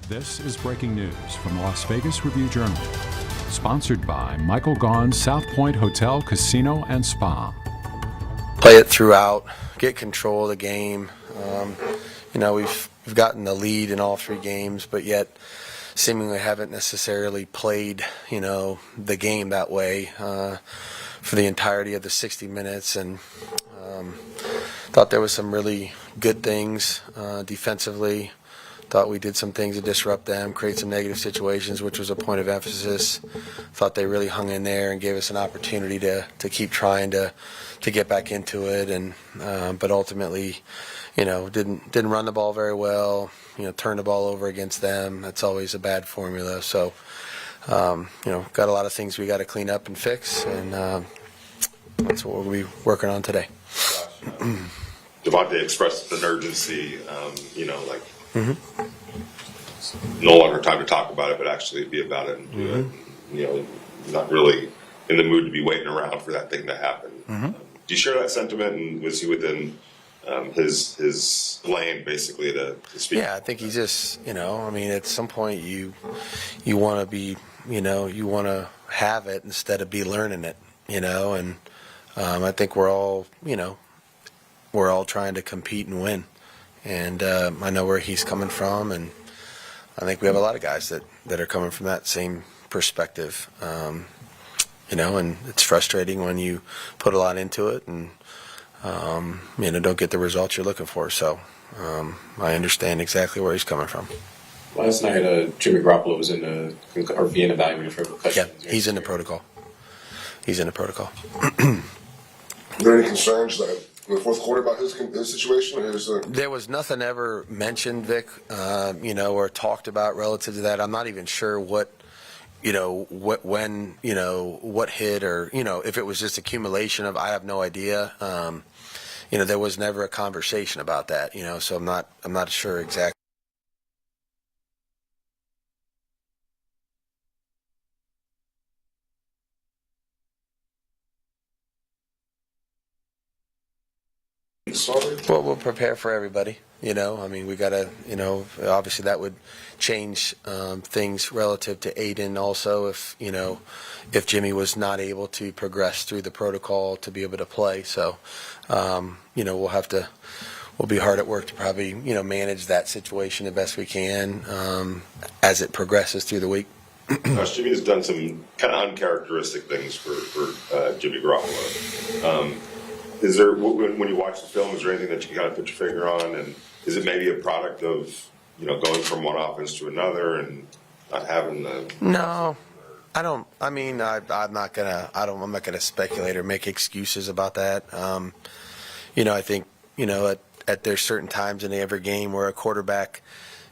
This is breaking news from the Las Vegas Review-Journal, sponsored by Michael Gaughan's South Point Hotel, Casino, and Spa. Play it throughout, get control of the game. We've gotten the lead in all three games, but yet seemingly haven't necessarily played, the game that way for the entirety of the 60 minutes. And thought there was some really good things defensively. Thought we did some things to disrupt them, create some negative situations, which was a point of emphasis. Thought they really hung in there and gave us an opportunity to keep trying to get back into it. And but ultimately, didn't run the ball very well. Turned the ball over against them. That's always a bad formula. So got a lot of things we got to clean up and fix, and that's what we'll be working on today. Devontae expressed an urgency, no longer time to talk about it, but actually be about it and do it. Not really in the mood to be waiting around for that thing to happen. Do you share that sentiment? And was he within his lane, basically, to speak? Yeah, I think he just, at some point you want to be, you want to have it instead of be learning it, and I think we're all trying to compete and win. And I know where he's coming from, and I think we have a lot of guys that are coming from that same perspective. And it's frustrating when you put a lot into it and, don't get the results you're looking for. So I understand exactly where he's coming from. Last night, Jimmy Garoppolo was being evaluated for concussion. Yeah, he's in the protocol. Are there any concerns that in the fourth quarter about his situation? There was nothing ever mentioned, Vic, or talked about relative to that. I'm not even sure what hit, or if it was just accumulation of. I have no idea. There was never a conversation about that. So I'm not sure exactly. Well, we'll prepare for everybody. We got to, obviously that would change things relative to Aiden also if Jimmy was not able to progress through the protocol to be able to play. So, we'll be hard at work to probably, manage that situation the best we can as it progresses through the week. Josh, Jimmy has done some kind of uncharacteristic things for Jimmy Garoppolo. Is there, when you watch the film, is there anything that you can kind of put your finger on? And is it maybe a product of, going from one offense to another and not having the... No, I don't. I'm not gonna speculate or make excuses about that. I think, at there's certain times in every game where a quarterback,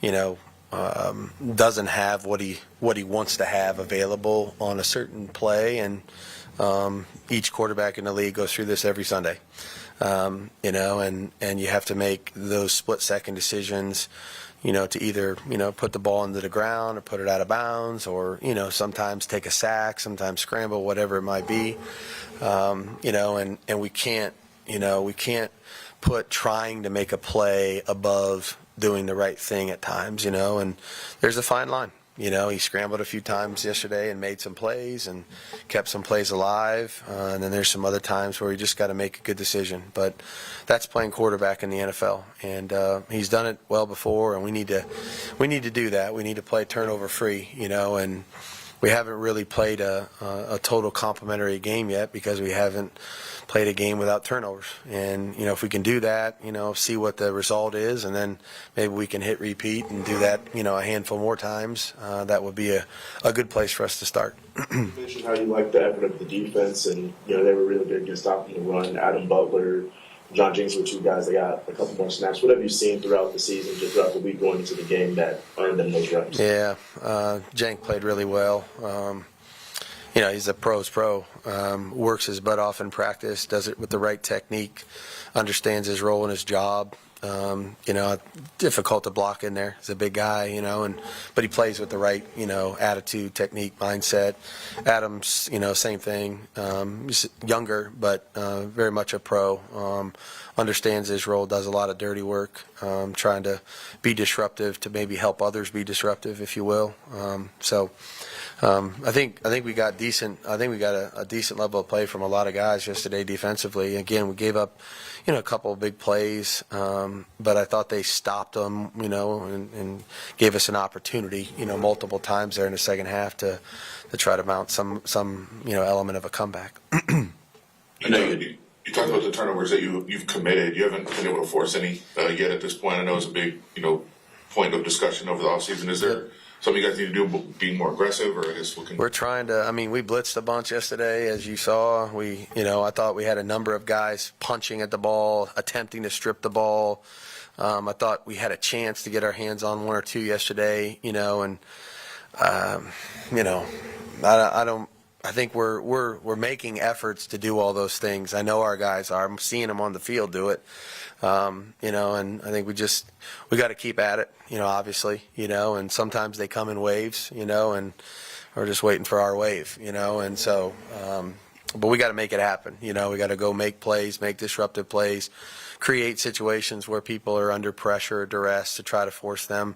doesn't have what he wants to have available on a certain play, and each quarterback in the league goes through this every Sunday, and you have to make those split-second decisions, to either, put the ball into the ground or put it out of bounds, or, sometimes take a sack, sometimes scramble, whatever it might be, and we can't put trying to make a play above doing the right thing at times, and there's a fine line. He scrambled a few times yesterday and made some plays and kept some plays alive. And then there's some other times where you just got to make a good decision. But that's playing quarterback in the NFL, and he's done it well before. And we need to do that. We need to play turnover free, and we haven't really played a total complementary game yet because we haven't played a game without turnovers. And, if we can do that, see what the result is, and then maybe we can hit repeat and do that, a handful more times, that would be a good place for us to start. You mentioned how you like the effort of the defense, and, they were really good against stopping the run. Adam Butler, John Jinks were two guys that got a couple more snaps. What have you seen throughout the season, just throughout the week going into the game that earned them those reps? Yeah, Jank played really well. He's a pro's pro. Works his butt off in practice, does it with the right technique, understands his role in his job. Difficult to block in there. He's a big guy, but he plays with the right, attitude, technique, mindset. Adams, same thing. He's younger, but very much a pro. Understands his role, does a lot of dirty work. trying to be disruptive to maybe help others be disruptive, if you will. I think we got decent. I think we got a decent level of play from a lot of guys yesterday defensively. Again, we gave up, a couple of big plays, but I thought they stopped them, and gave us an opportunity, multiple times there in the second half to try to mount some element of a comeback. You talked about the turnovers that you've committed. You haven't been able to force any yet at this point. I know it's a big point of discussion over the offseason. Is there something you guys need to do, being more aggressive, or I guess we're trying to? We blitzed a bunch yesterday, as you saw. I thought we had a number of guys punching at the ball, attempting to strip the ball. I thought we had a chance to get our hands on one or two yesterday. I think we're making efforts to do all those things. I know our guys are. I'm seeing them on the field do it. And I think we got to keep at it, obviously, and sometimes they come in waves, and we're just waiting for our wave, and so, but we got to make it happen. We got to go make plays, make disruptive plays, create situations where people are under pressure or duress to try to force them,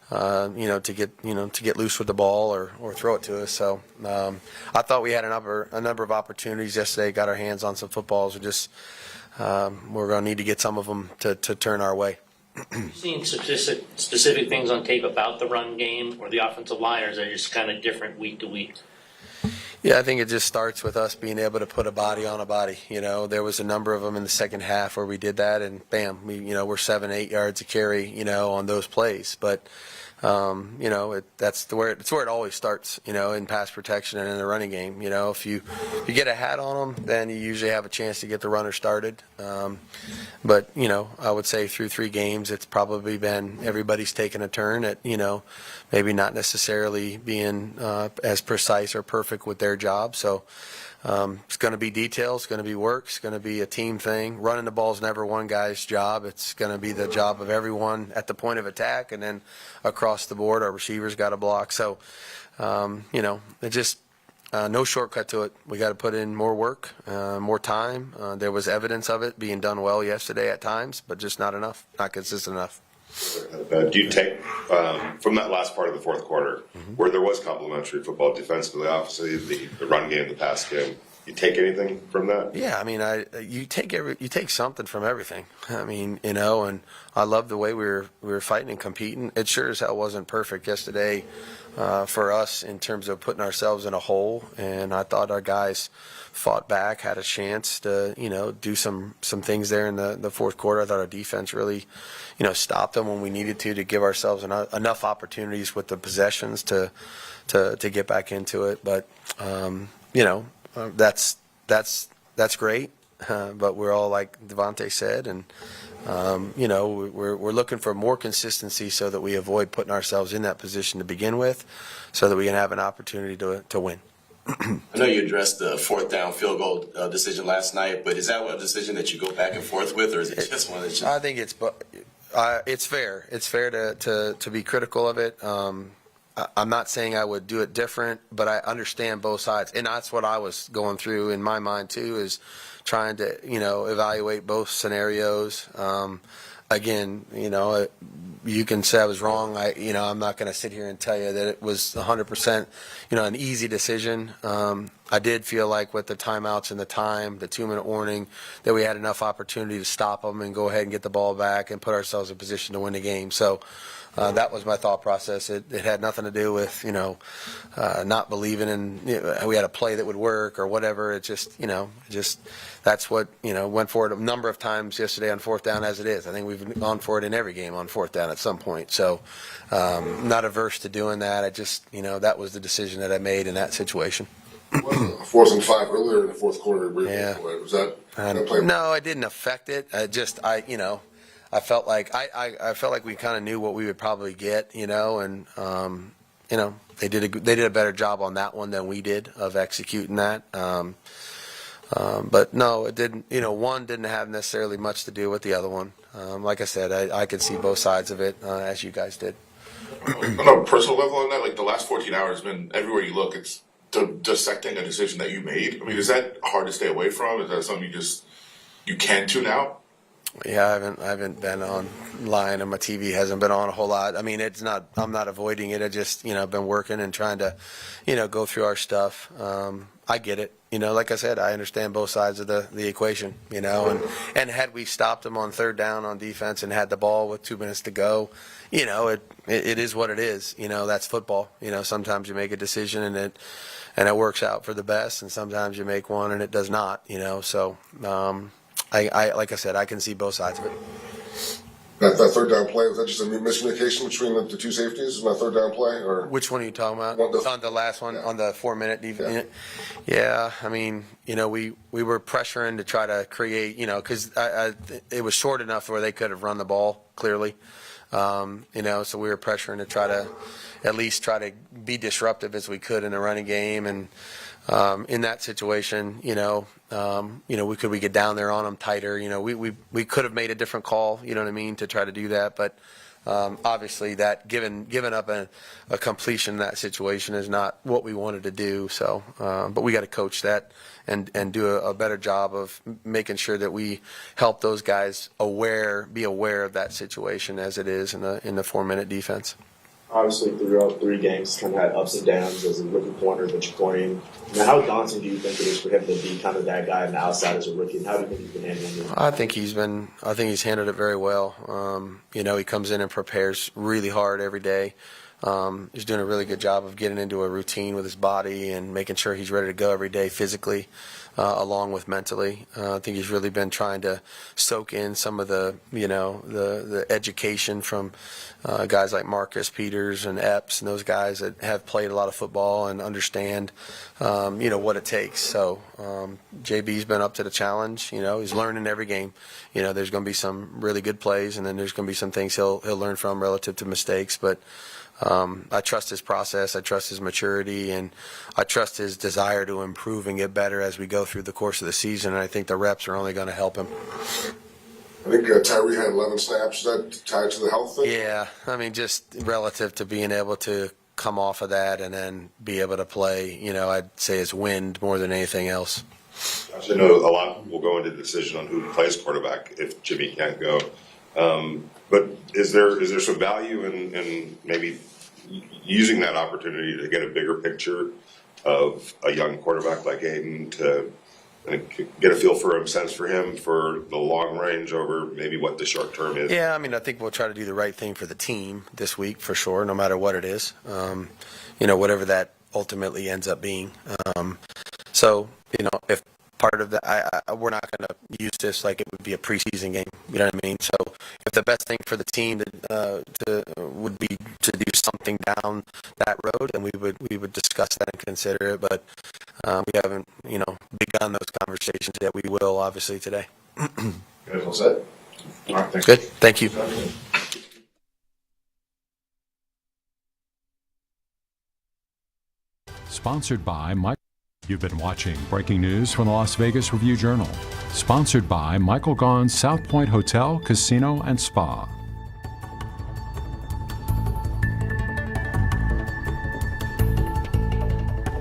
to get loose with the ball or throw it to us. So I thought we had a number of opportunities yesterday. Got our hands on some footballs. We're going to need to get some of them to turn our way. Seeing specific things on tape about the run game or the offensive line, or is it just kind of different week to week? Yeah, I think it just starts with us being able to put a body on a body. There was a number of them in the second half where we did that, and bam, we're 7-8 yards a carry, on those plays. But it's where it always starts, in pass protection and in the running game. If you get a hat on them, then you usually have a chance to get the runner started. But I would say through 3 games, it's probably been everybody's taken a turn at, maybe not necessarily being as precise or perfect with their job. So it's going to be details, it's going to be work, it's going to be a team thing. Running the ball is never one guy's job. It's going to be the job of everyone at the point of attack, and then across the board, our receivers got to block. So, it just no shortcut to it. We got to put in more work, more time. There was evidence of it being done well yesterday at times, but just not enough, not consistent enough. Do you take from that last part of the fourth quarter, where there was complimentary football defensively, obviously the run game, the pass game? You take anything from that? Yeah, you take something from everything. And I love the way we were fighting and competing. It sure as hell wasn't perfect yesterday for us in terms of putting ourselves in a hole. And I thought our guys fought back, had a chance to do some things there in the fourth quarter. I thought our defense really stopped them when we needed to give ourselves enough opportunities with the possessions to get back into it. But that's great. But we're all, like Devontae said, and we're looking for more consistency so that we avoid putting ourselves in that position to begin with, so that we can have an opportunity to win. I know you addressed the 4th down field goal decision last night, but is that a decision that you go back and forth with, or is it just one that you... I think it's fair. It's fair to be critical of it. I'm not saying I would do it different, but I understand both sides, and that's what I was going through in my mind too, is trying to evaluate both scenarios. Again, you can say I was wrong. I'm not going to sit here and tell you that it was 100%, an easy decision. I did feel like with the timeouts and the 2-minute warning, that we had enough opportunity to stop them and go ahead and get the ball back and put ourselves in position to win the game. So that was my thought process. It had nothing to do with, not believing in, we had a play that would work or whatever. It just, that's what, went for it a number of times yesterday on 4th down as it is. I think we've gone for it in every game on 4th down at some point. So not averse to doing that. I just, that was the decision that I made in that situation. 4th and 5 earlier in the fourth quarter. Yeah. Was that no, it didn't affect it. I felt like I felt like we kind of knew what we would probably get, and they did a better job on that one than we did of executing that. But no, it didn't. One didn't have necessarily much to do with the other one. Like I said, I could see both sides of it as you guys did. On a personal level, on that, like the last 14 hours, been everywhere you look, it's dissecting a decision that you made. Is that hard to stay away from? Is that something you can't tune out? Yeah, I haven't been online, and my TV hasn't been on a whole lot. I mean, it's not. I'm not avoiding it. I just, been working and trying to, go through our stuff. I get it. Like I said, I understand both sides of the equation. And had we stopped them on third down on defense and had the ball with 2 minutes to go, it is what it is. That's football. Sometimes you make a decision and it works out for the best, and sometimes you make one and it does not. So. I like I said, I can see both sides of it. That third down play, was that just a miscommunication between the two safeties? Is that third down play? Or which one are you talking about? On the last one, yeah. On the 4-minute defense. Yeah, I mean, we were pressuring to try to create, because it was short enough where they could have run the ball clearly. So we were pressuring to try to at least try to be disruptive as we could in the running game. And in that situation, we get down there on them tighter. We could have made a different call, to try to do that. But obviously, that giving up a completion in that situation is not what we wanted to do. So, but we got to coach that and do a better job of making sure that we help those guys be aware of that situation as it is in the 4-minute defense. Obviously, throughout 3 games, kind of had ups and downs as a rookie corner that you're playing. Now, how daunting do you think it is for him to be kind of that guy on the outside as a rookie? And how do you think he's been handling it? I think he's handled it very well. He comes in and prepares really hard every day. He's doing a really good job of getting into a routine with his body and making sure he's ready to go every day physically, along with mentally. I think he's really been trying to soak in some of the education from guys like Marcus Peters and Epps and those guys that have played a lot of football and understand, what it takes. So JB's been up to the challenge. He's learning every game. There's going to be some really good plays, and then there's going to be some things he'll learn from relative to mistakes. But I trust his process, I trust his maturity, and I trust his desire to improve and get better as we go through the course of the season, and I think the reps are only going to help him. I think Tyree had 11 snaps. Is that tied to the health thing? Yeah, I mean, just relative to being able to come off of that and then be able to play, I'd say it's wind more than anything else. I know a lot will go into the decision on who plays quarterback if Jimmy can't go. But is there some value in maybe using that opportunity to get a bigger picture of a young quarterback like Aiden to get a feel for him, sense for him for the long range over maybe what the short term is? Yeah, I mean, I think we'll try to do the right thing for the team this week for sure, no matter what it is. Whatever that ultimately ends up being. So, if part of that, we're not going to use this like it would be a preseason game. You know what I mean? So, if the best thing for the team would be to do something down that road, then we would discuss that and consider it. But we haven't, begun those conversations yet. We will obviously today. Good, all set? All right, thanks. Good. Thank you. Sponsored by Mike. You've been watching breaking news from the Las Vegas Review-Journal. Sponsored by Michael Gaughan's South Point Hotel, Casino, and Spa.